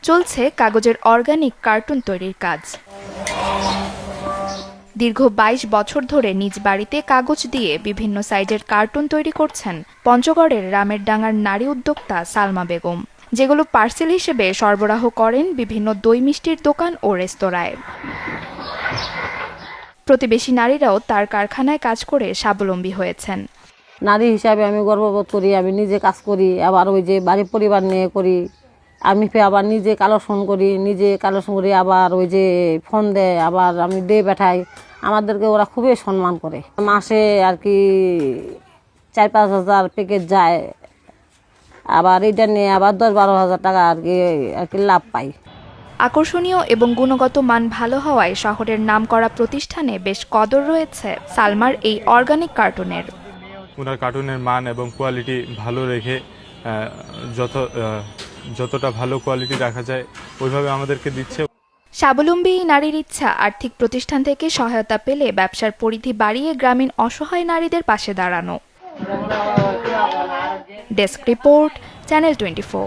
চলছে কাগজের organic cartoon তৈরির কাজ। দীর্ঘ ২২ বছর ধরে নিজ বাড়িতে কাগজ দিয়ে বিভিন্ন সাইজের কার্টুন তৈরি করছেন পঞ্চগড়ের রামের ডাঙ্গার নারী উদ্যোক্তা সালমা বেগম, যেগুলো পার্সেল হিসেবে সরবরাহ করেন বিভিন্ন দই মিষ্টির দোকান ও রেস্তোরাঁয়। প্রতিবেশী নারীরাও তার কারখানায় কাজ করে স্বাবলম্বী হয়েছেন। নারী হিসাবে আমি গর্ববোধ করি, আমি নিজে কাজ করি, আবার ওই যে বাড়ির পরিবার নিয়ে করি। আমি আবার নিজে কালেকশন করি, আবার ওই যে ফোন দেয়, আবার আমি দিয়ে পাঠাই। আমাদেরকে ওরা খুবই সম্মান করে। মাসে আর কি ৪-৫ হাজার প্যাকেট যায়, আবার এটা নিয়ে আবার ১০-১২ হাজার টাকা আর কি লাভ পাই। আকর্ষণীয় এবং গুণগত মান ভালো হওয়ায় শহরের নামকরা প্রতিষ্ঠানে বেশ কদর রয়েছে সালমার এই অর্গানিক কার্টুনের। ওনার কার্টুনের মান এবং কোয়ালিটি ভালো রেখে যতটা ভালো কোয়ালিটি রাখা যায় ওইভাবে আমাদেরকে দিচ্ছে। স্বাবলম্বী নারীর ইচ্ছা আর্থিক প্রতিষ্ঠান থেকে সহায়তা পেলে ব্যবসার পরিধি বাড়িয়ে গ্রামীণ অসহায় নারীদের পাশে দাঁড়ানো। Desk report, channel 24।